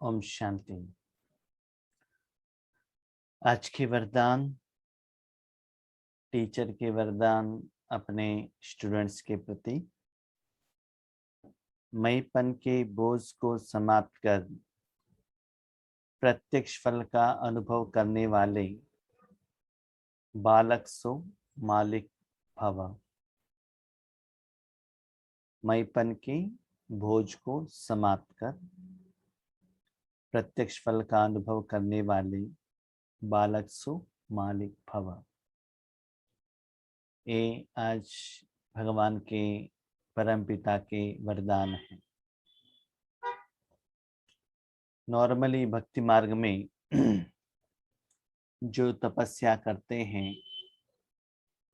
ओम शांति। आज के वरदान, टीचर के वरदान अपने स्टूडेंट्स के प्रति। मैंपन के बोझ को समाप्त कर प्रत्यक्ष फल का अनुभव करने वाले बालक सो मालिक भव। मैंपन के बोझ को समाप्त कर प्रत्यक्ष फल का अनुभव करने वाले बालक सो मालिक भव। ये आज भगवान के परम पिता के वरदान हैं। नॉर्मली भक्ति मार्ग में जो तपस्या करते हैं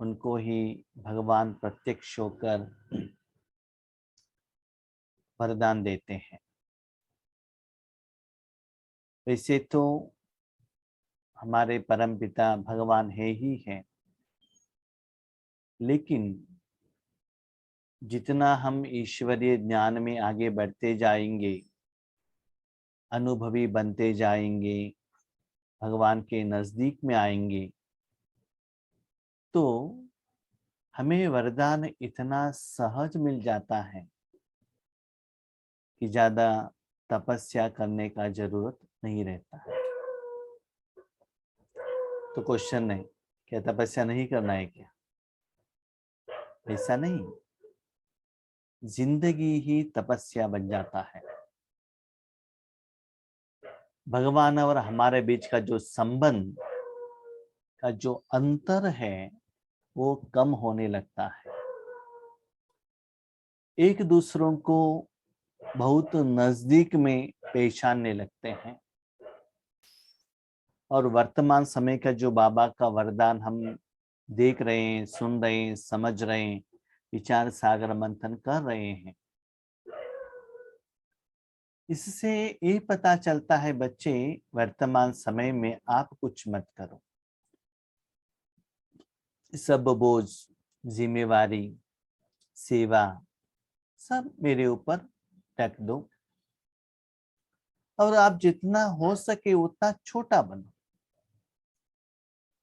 उनको ही भगवान प्रत्यक्ष होकर वरदान देते हैं। वैसे तो हमारे परम पिता भगवान है ही है, लेकिन जितना हम ईश्वरीय ज्ञान में आगे बढ़ते जाएंगे, अनुभवी बनते जाएंगे, भगवान के नजदीक में आएंगे, तो हमें वरदान इतना सहज मिल जाता है कि ज्यादा तपस्या करने का जरूरत नहीं रहता है। तो क्वेश्चन है, क्या तपस्या नहीं करना है क्या? ऐसा नहीं, जिंदगी ही तपस्या बन जाता है। भगवान और हमारे बीच का जो संबंध का जो अंतर है वो कम होने लगता है। एक दूसरों को बहुत नजदीक में पहचानने लगते हैं। और वर्तमान समय का जो बाबा का वरदान हम देख रहे हैं, सुन रहे हैं, समझ रहे हैं, विचार सागर मंथन कर रहे हैं, इससे ये पता चलता है बच्चे, वर्तमान समय में आप कुछ मत करो, सब बोझ, जिम्मेवारी, सेवा सब मेरे ऊपर रख दो और आप जितना हो सके उतना छोटा बनो।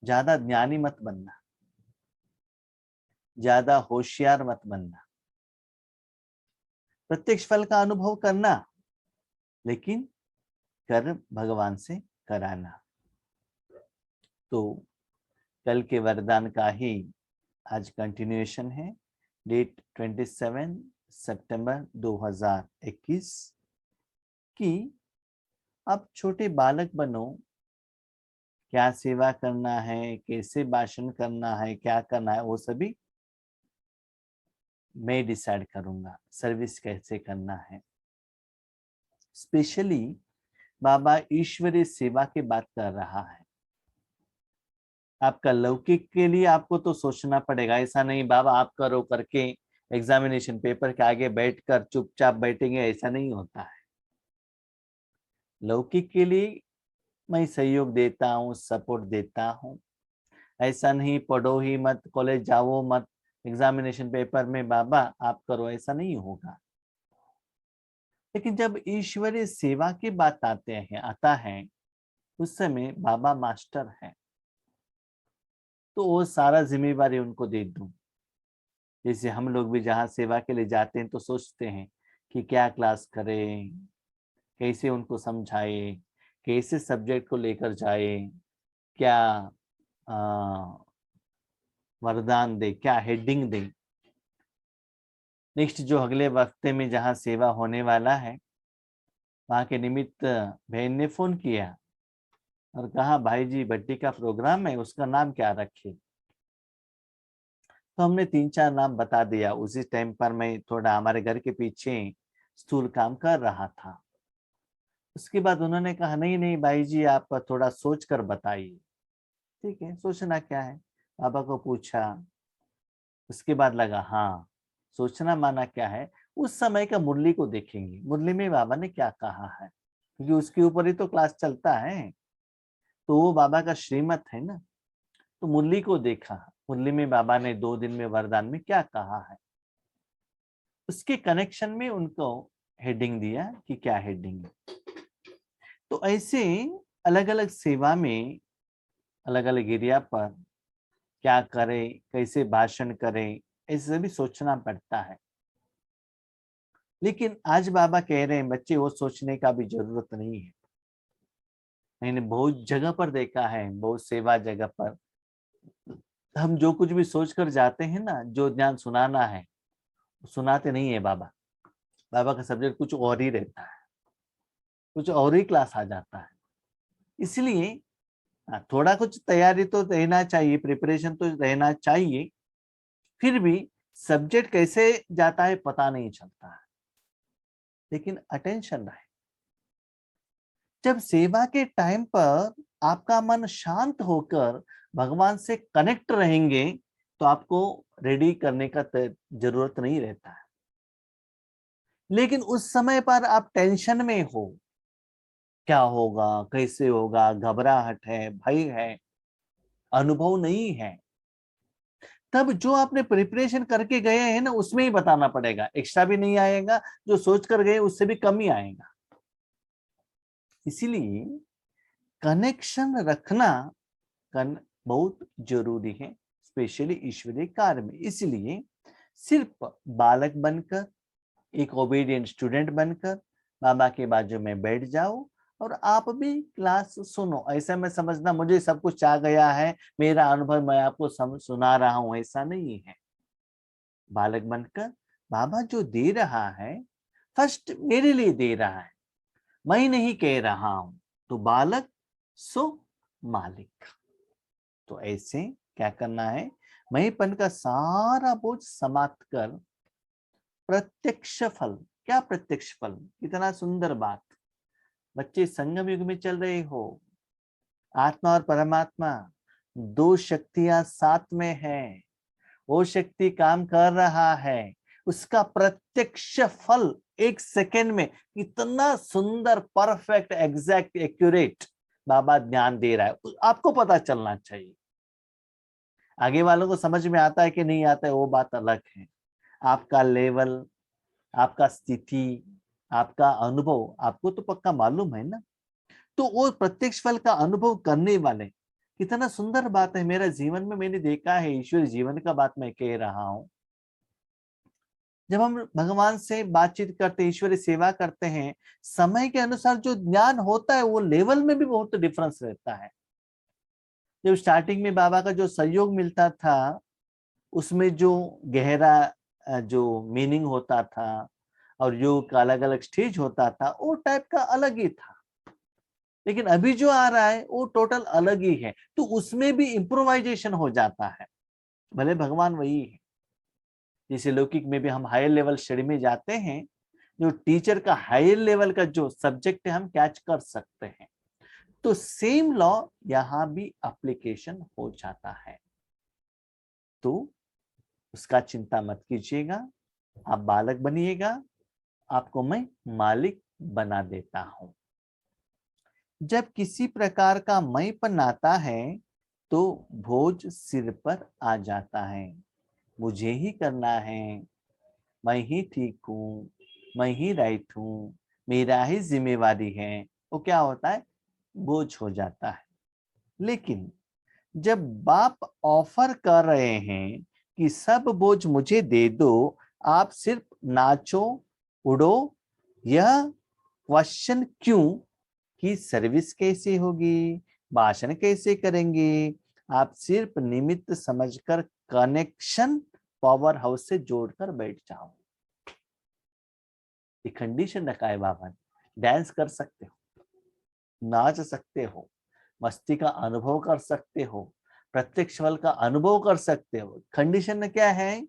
ज्यादा ज्ञानी मत बनना, ज्यादा होशियार मत बनना। प्रत्यक्ष फल का अनुभव करना, लेकिन कर भगवान से कराना। तो कल के वरदान का ही आज कंटिन्यूएशन है। डेट 27 सितंबर 2021 कि आप छोटे बालक बनो। क्या सेवा करना है, कैसे भाषण करना है, क्या करना है, वो सभी मैं डिसाइड करूंगा। सर्विस कैसे करना है, स्पेशली बाबा ईश्वरीय सेवा की बात कर रहा है। आपका लौकिक के लिए आपको तो सोचना पड़ेगा। ऐसा नहीं बाबा आप करो करके एग्जामिनेशन पेपर के आगे बैठकर चुपचाप बैठेंगे, ऐसा नहीं होता है। लौकिक के लिए मैं सहयोग देता हूँ, सपोर्ट देता हूँ। ऐसा नहीं पढ़ो ही मत, कॉलेज जाओ मत, एग्जामिनेशन पेपर में बाबा आप करो, ऐसा नहीं होगा। लेकिन जब ईश्वरीय सेवा की बात आता है उस समय बाबा मास्टर है, तो वो सारा जिम्मेवारी उनको दे दूं। जैसे हम लोग भी जहाँ सेवा के लिए जाते हैं तो सोचते हैं कि क्या क्लास करें, कैसे उनको समझाए, कैसे सब्जेक्ट को लेकर जाए, क्या वरदान दे, क्या हेडिंग दे। नेक्स्ट जो अगले हफ्ते में जहाँ सेवा होने वाला है, वहां के निमित्त बहन ने फोन किया और कहा भाई जी बड्डी का प्रोग्राम है, उसका नाम क्या रखे। तो हमने 3-4 नाम बता दिया। उसी टाइम पर मैं थोड़ा हमारे घर के पीछे स्थूल काम कर रहा था। उसके बाद उन्होंने कहा नहीं नहीं भाई जी आप थोड़ा सोच कर बताइए। ठीक है, सोचना क्या है, बाबा को पूछा। उसके बाद लगा हाँ, सोचना माना क्या है, उस समय का मुरली को देखेंगे, मुरली में बाबा ने क्या कहा है, क्योंकि उसके ऊपर ही तो क्लास चलता है। तो वो बाबा का श्रीमत है ना। तो मुरली को देखा, मुरली में बाबा ने 2 दिन में वरदान में क्या कहा है, उसके कनेक्शन में उनको हेडिंग दिया कि क्या हेडिंग है। तो ऐसे अलग अलग सेवा में, अलग अलग एरिया पर क्या करें, कैसे भाषण करें, ऐसे भी सोचना पड़ता है। लेकिन आज बाबा कह रहे हैं बच्चे वो सोचने का भी जरूरत नहीं है। मैंने बहुत जगह पर देखा है, बहुत सेवा जगह पर हम जो कुछ भी सोच कर जाते हैं ना, जो ज्ञान सुनाना है सुनाते नहीं है बाबा। बाबा का सब्जेक्ट कुछ और ही रहता है, कुछ और ही क्लास आ जाता है। इसलिए थोड़ा कुछ तैयारी तो रहना चाहिए, प्रिपरेशन तो रहना चाहिए, फिर भी सब्जेक्ट कैसे जाता है पता नहीं चलता है। लेकिन अटेंशन रहे। जब सेवा के टाइम पर आपका मन शांत होकर भगवान से कनेक्ट रहेंगे तो आपको रेडी करने का जरूरत नहीं रहता है। लेकिन उस समय पर आप टेंशन में हो, क्या होगा, कैसे होगा, घबराहट है, भय है, अनुभव नहीं है, तब जो आपने प्रिपरेशन करके गए हैं ना उसमें ही बताना पड़ेगा। एक्स्ट्रा भी नहीं आएगा, जो सोच कर गए उससे भी कम ही आएगा। इसीलिए कनेक्शन रखना बहुत जरूरी है, स्पेशली ईश्वरीय कार्य में। इसलिए सिर्फ बालक बनकर, एक ओबीडियंट स्टूडेंट बनकर बाबा के बाजू में बैठ जाओ और आप भी क्लास सुनो, ऐसा मैं समझना मुझे सब कुछ आ गया है, मेरा अनुभव मैं आपको सुना रहा हूं, ऐसा नहीं है। बालक बनकर बाबा जो दे रहा है फर्स्ट मेरे लिए दे रहा है, मैं नहीं कह रहा हूं। तो बालक सो मालिक। तो ऐसे क्या करना है, मईपन का सारा बोझ समाप्त कर प्रत्यक्ष फल। क्या प्रत्यक्ष फल, कितना सुंदर बात। बच्चे संगम युग में चल रहे हो, आत्मा और परमात्मा दो शक्तियां साथ में है, वो शक्ति काम कर रहा है, उसका प्रत्यक्ष फल एक सेकेंड में इतना सुंदर, परफेक्ट, एग्जैक्ट, एक्यूरेट बाबा ज्ञान दे रहा है। आपको पता चलना चाहिए। आगे वालों को समझ में आता है कि नहीं आता है वो बात अलग है। आपका लेवल, आपका स्थिति, आपका अनुभव आपको तो पक्का मालूम है ना। तो वो प्रत्यक्ष फल का अनुभव करने वाले, कितना सुंदर बात है। मेरा जीवन में मैंने देखा है, ईश्वर जीवन का बात मैं कह रहा हूं। जब हम भगवान से बातचीत करते, ईश्वरी सेवा करते हैं, समय के अनुसार जो ज्ञान होता है वो लेवल में भी बहुत डिफरेंस रहता है। जब स्टार्टिंग में बाबा का जो सहयोग मिलता था उसमें जो गहरा जो मीनिंग होता था और योग का अलग अलग स्टेज होता था, वो टाइप का अलग ही था। लेकिन अभी जो आ रहा है वो टोटल अलग ही है। तो उसमें भी इम्प्रोवाइजेशन हो जाता है, भले भगवान वही है। जैसे लौकिक में भी हम हायर लेवल स्टडी में जाते हैं, जो टीचर का हायर लेवल का जो सब्जेक्ट है हम कैच कर सकते हैं। तो सेम लॉ यहां भी एप्लीकेशन हो जाता है। तो उसका चिंता मत कीजिएगा, आप बालक बनिएगा, आपको मैं मालिक बना देता हूं। जब किसी प्रकार का मैंपन आता है तो बोझ सिर पर आ जाता है। मुझे ही करना है, मैं ही ठीक हूं, मैं ही राइट हूं, मेरा ही जिम्मेवारी है, वो क्या होता है, बोझ हो जाता है। लेकिन जब बाप ऑफर कर रहे हैं कि सब बोझ मुझे दे दो, आप सिर्फ नाचो उड़ो, यह क्वेश्चन क्यों कि सर्विस कैसे होगी, भाषण कैसे करेंगे, आप सिर्फ निमित्त समझकर कनेक्शन पावर हाउस से जोड़कर बैठ जाओ। ये कंडीशन रखा है बाबा ने। डांस कर सकते हो, नाच सकते हो, मस्ती का अनुभव कर सकते हो, प्रत्यक्ष फल का अनुभव कर सकते हो। कंडीशन क्या है,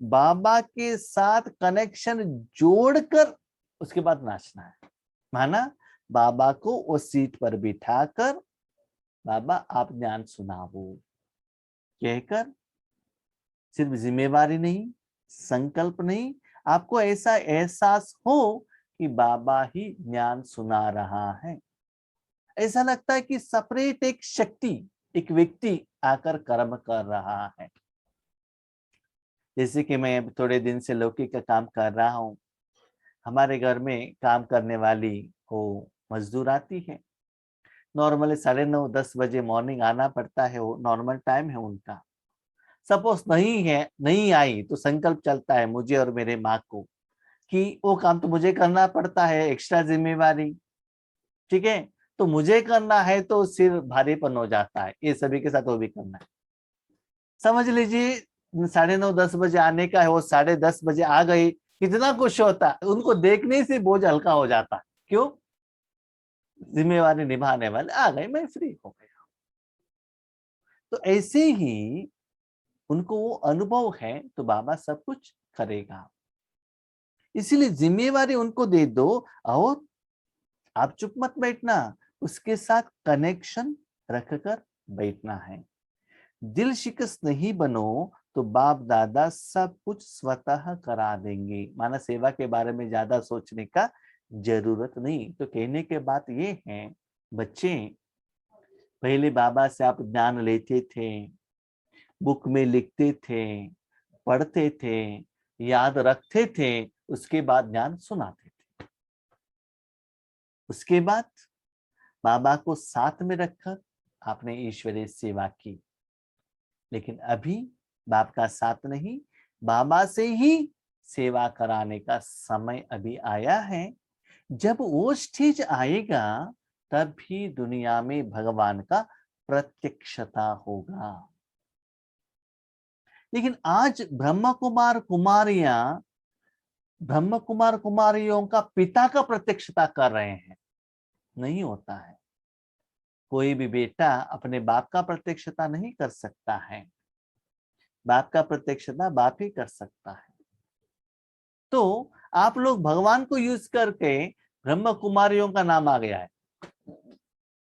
बाबा के साथ कनेक्शन जोड़कर उसके बाद नाचना है। माना बाबा को उस सीट पर बिठाकर बाबा आप ज्ञान सुनाओ कहकर, सिर्फ जिम्मेवारी नहीं, संकल्प नहीं, आपको ऐसा एहसास हो कि बाबा ही ज्ञान सुना रहा है। ऐसा लगता है कि सेपरेट एक शक्ति, एक व्यक्ति आकर कर्म कर रहा है। जैसे कि मैं थोड़े दिन से लौकिक का काम कर रहा हूँ, हमारे घर में काम करने वाली हो मजदूर आती है, नॉर्मली 9:30-10 बजे मॉर्निंग आना पड़ता है, वो नॉर्मल टाइम है उनका। सपोज नहीं आई तो संकल्प चलता है मुझे और मेरे माँ को कि वो काम तो मुझे करना पड़ता है, एक्स्ट्रा जिम्मेवारी, ठीक है, तो मुझे करना है तो सिर भारीपन हो जाता है, ये सभी के साथ वो भी करना है। समझ लीजिए 9:30-10 बजे आने का है, वो 10:30 बजे आ गई, कितना खुश होता है, उनको देखने से बोझ हल्का हो जाता है। क्यों? जिम्मेवारी निभाने वाले आ गए, मैं फ्री हो गया। तो ऐसे ही उनको वो अनुभव है, तो बाबा सब कुछ करेगा। इसीलिए जिम्मेवारी उनको दे दो और आप चुप मत बैठना, उसके साथ कनेक्शन रखकर बैठना है। दिल शिकस्त नहीं बनो तो बाप दादा सब कुछ स्वतः करा देंगे। माना सेवा के बारे में ज्यादा सोचने का जरूरत नहीं। तो कहने के बात ये है, बच्चे पहले बाबा से आप ज्ञान लेते थे, बुक में लिखते थे, पढ़ते थे, याद रखते थे, उसके बाद ज्ञान सुनाते थे। उसके बाद बाबा को साथ में रखकर आपने ईश्वरीय सेवा की। लेकिन अभी बाप का साथ नहीं, बाबा से ही सेवा कराने का समय अभी आया है। जब वो स्टेज आएगा तब भी दुनिया में भगवान का प्रत्यक्षता होगा। लेकिन आज ब्रह्म कुमार कुमारियों का पिता का प्रत्यक्षता कर रहे हैं, नहीं होता है। कोई भी बेटा अपने बाप का प्रत्यक्षता नहीं कर सकता है, बाप का प्रत्यक्षता बाप ही कर सकता है। तो आप लोग भगवान को यूज करके ब्रह्म कुमारियों का नाम आ गया है,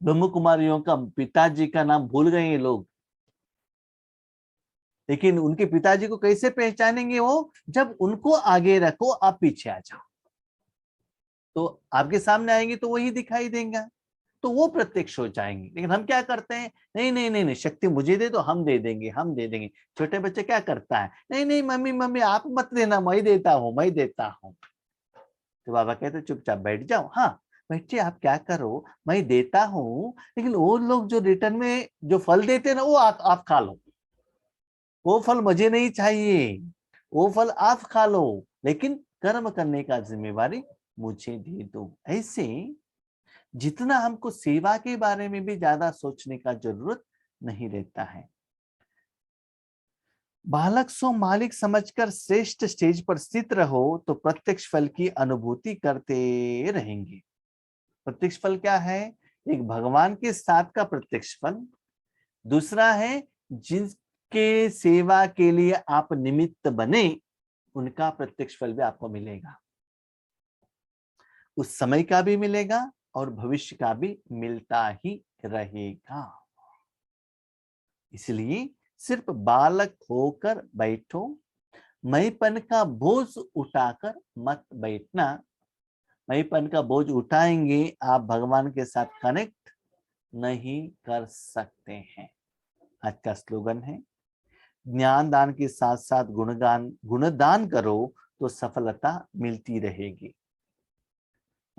ब्रह्म कुमारियों का पिताजी का नाम भूल गए ये लोग। लेकिन उनके पिताजी को कैसे पहचानेंगे वो? जब उनको आगे रखो, आप पीछे आ जाओ, तो आपके सामने आएंगे तो वही दिखाई देगा, तो वो प्रत्यक्ष हो जाएंगे। लेकिन हम क्या करते हैं, नहीं नहीं नहीं नहीं, शक्ति मुझे दे दो, हम दे देंगे, हम दे देंगे। छोटे बच्चे क्या करता है, नहीं नहीं मम्मी मम्मी आप मत देना, मैं देता हूँ, मैं देता हूँ। तो बाबा कहते चुपचाप बैठ जाओ। हाँ बच्चे आप क्या करो, मैं देता हूँ, लेकिन वो लोग जो रिटर्न में जो फल देते हैं ना, वो आप खा लो, वो फल मुझे नहीं चाहिए, वो फल आप खा लो, लेकिन कर्म करने का जिम्मेवारी मुझे दे दो। ऐसे जितना हमको सेवा के बारे में भी ज्यादा सोचने का जरूरत नहीं रहता है। बालक सो मालिक समझकर श्रेष्ठ स्टेज पर स्थित रहो तो प्रत्यक्ष फल की अनुभूति करते रहेंगे। प्रत्यक्ष फल क्या है? एक भगवान के साथ का प्रत्यक्ष फल, दूसरा है जिनके सेवा के लिए आप निमित्त बने, उनका प्रत्यक्ष फल भी आपको मिलेगा। उस समय का भी मिलेगा और भविष्य का भी मिलता ही रहेगा। इसलिए सिर्फ बालक होकर बैठो, मैंपन का बोझ उठाकर मत बैठना। मैंपन का बोझ उठाएंगे आप भगवान के साथ कनेक्ट नहीं कर सकते हैं। आज का स्लोगन है, ज्ञान दान के साथ साथ गुणदान करो तो सफलता मिलती रहेगी।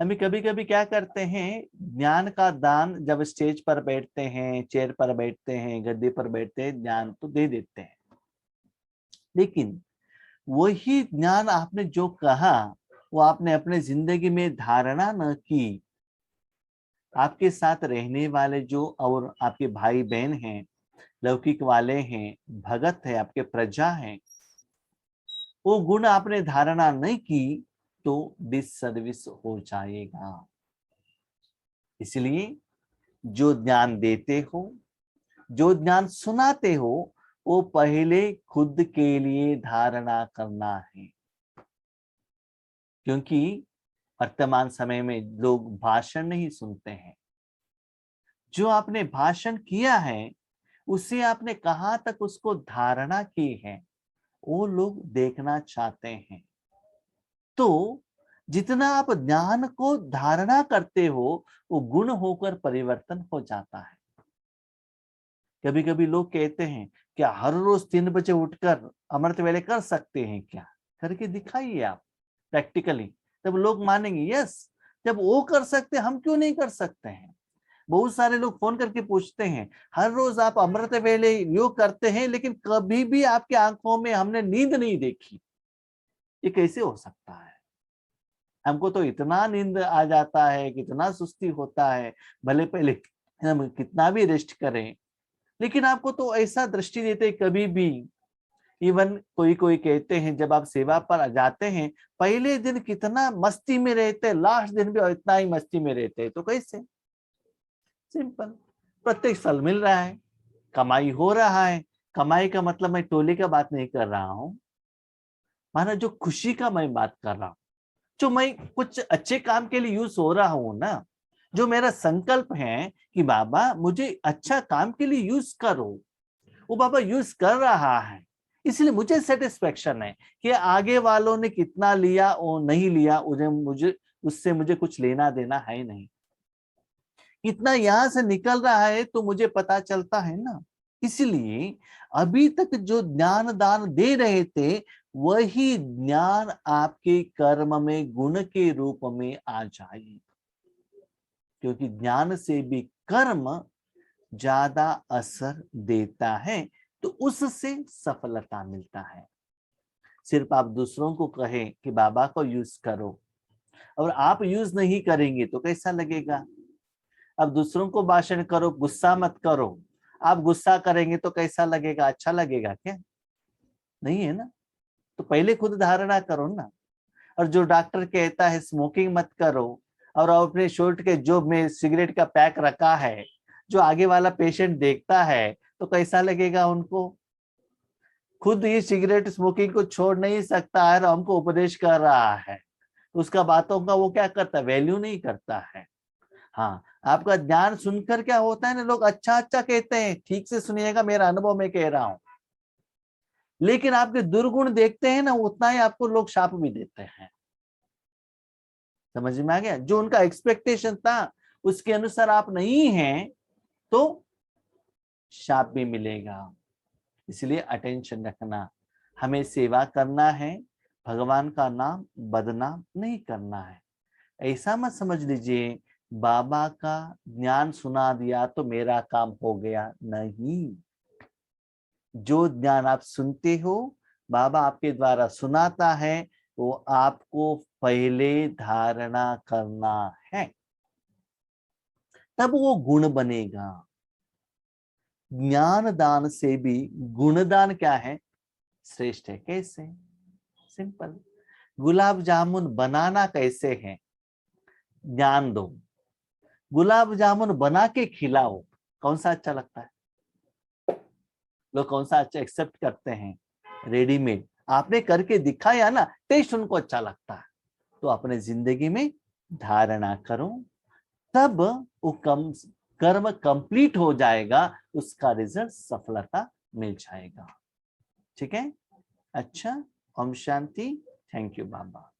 हम कभी कभी क्या करते हैं, ज्ञान का दान जब स्टेज पर बैठते हैं, चेयर पर बैठते हैं, गद्दे पर बैठते हैं, ज्ञान तो दे देते हैं, लेकिन वही ज्ञान आपने जो कहा वो आपने अपने जिंदगी में धारणा न की। आपके साथ रहने वाले जो और आपके भाई बहन हैं, लौकिक वाले हैं, भगत है, आपके प्रजा हैं, वो गुण आपने धारणा नहीं की तो डिससर्विस हो जाएगा। इसलिए जो ज्ञान देते हो, जो ज्ञान सुनाते हो, वो पहले खुद के लिए धारणा करना है। क्योंकि वर्तमान समय में लोग भाषण नहीं सुनते हैं, जो आपने भाषण किया है उसे आपने कहाँ तक उसको धारणा की है, वो लोग देखना चाहते हैं। तो जितना आप ज्ञान को धारणा करते हो वो गुण होकर परिवर्तन हो जाता है। कभी कभी लोग कहते हैं क्या हर रोज 3 बजे उठकर अमृत वेले कर सकते हैं क्या? करके दिखाइए आप प्रैक्टिकली, तब लोग मानेंगे यस जब वो कर सकते हम क्यों नहीं कर सकते हैं? बहुत सारे लोग फोन करके पूछते हैं, हर रोज आप अमृत वेले योग करते हैं लेकिन कभी भी आपकी आंखों में हमने नींद नहीं देखी, ये कैसे हो सकता है? हमको तो इतना नींद आ जाता है, कितना सुस्ती होता है, भले पहले हम कितना भी रेस्ट करें, लेकिन आपको तो ऐसा दृष्टि देते कभी भी। इवन कोई कोई कहते हैं जब आप सेवा पर जाते हैं, पहले दिन कितना मस्ती में रहते, लास्ट दिन भी इतना ही मस्ती में रहते, तो कैसे? सिंपल, प्रत्येक फल मिल रहा है, कमाई हो रहा है। कमाई का मतलब मैं टोले का बात नहीं कर रहा हूं, माना जो खुशी का मैं बात कर रहा हूं, जो मैं कुछ अच्छे काम के लिए यूज हो रहा हूं ना, जो मेरा संकल्प है कि बाबा मुझे अच्छा काम के लिए यूज करो, वो बाबा यूज कर रहा है, इसलिए मुझे सेटिस्फेक्शन है कि आगे वालों ने कितना लिया और नहीं लिया, मुझे उससे मुझे कुछ लेना देना है नहीं। कितना यहां से निकल रहा है तो मुझे पता चलता है ना। इसलिए अभी तक जो ज्ञान दान दे रहे थे, वही ज्ञान आपके कर्म में गुण के रूप में आ जाए, क्योंकि ज्ञान से भी कर्म ज्यादा असर देता है, तो उससे सफलता मिलता है। सिर्फ आप दूसरों को कहें कि बाबा को यूज करो और आप यूज नहीं करेंगे तो कैसा लगेगा? अब दूसरों को भाषण करो, गुस्सा मत करो, आप गुस्सा करेंगे तो कैसा लगेगा? अच्छा लगेगा क्या? नहीं है ना। तो पहले खुद धारणा करो ना। और जो डॉक्टर कहता है स्मोकिंग मत करो, और अपने शर्ट के जेब में सिगरेट का पैक रखा है, जो आगे वाला पेशेंट देखता है तो कैसा लगेगा उनको? खुद ये सिगरेट स्मोकिंग को छोड़ नहीं सकता है और हमको उपदेश कर रहा है, उसका बातों का वो क्या करता है? वैल्यू नहीं करता है। हाँ, आपका ज्ञान सुनकर क्या होता है ना, लोग अच्छा अच्छा कहते हैं, ठीक से सुनिएगा, मेरा अनुभव में कह रहा हूं, लेकिन आपके दुर्गुण देखते हैं ना, उतना ही आपको लोग शाप भी देते हैं। समझ में आ गया? जो उनका एक्सपेक्टेशन था उसके अनुसार आप नहीं हैं तो शाप भी मिलेगा। इसलिए अटेंशन रखना, हमें सेवा करना है, भगवान का नाम बदनाम नहीं करना है। ऐसा मत समझ लीजिए बाबा का ज्ञान सुना दिया तो मेरा काम हो गया, नहीं। जो ज्ञान आप सुनते हो, बाबा आपके द्वारा सुनाता है, वो आपको पहले धारणा करना है, तब वो गुण बनेगा। ज्ञान दान से भी गुणदान क्या है? श्रेष्ठ है। कैसे? सिंपल, गुलाब जामुन बनाना कैसे है? ज्ञान दो, गुलाब जामुन बना के खिलाओ, कौन सा अच्छा लगता है? लोग कौन सा अच्छा एक्सेप्ट करते हैं? रेडीमेड। आपने करके दिखाया ना, टेस्ट उनको अच्छा लगता है, तो अपने जिंदगी में धारणा करो, तब वो कर्म कंप्लीट हो जाएगा, उसका रिजल्ट सफलता मिल जाएगा। ठीक है? अच्छा, Om Shanti. Thank you Baba.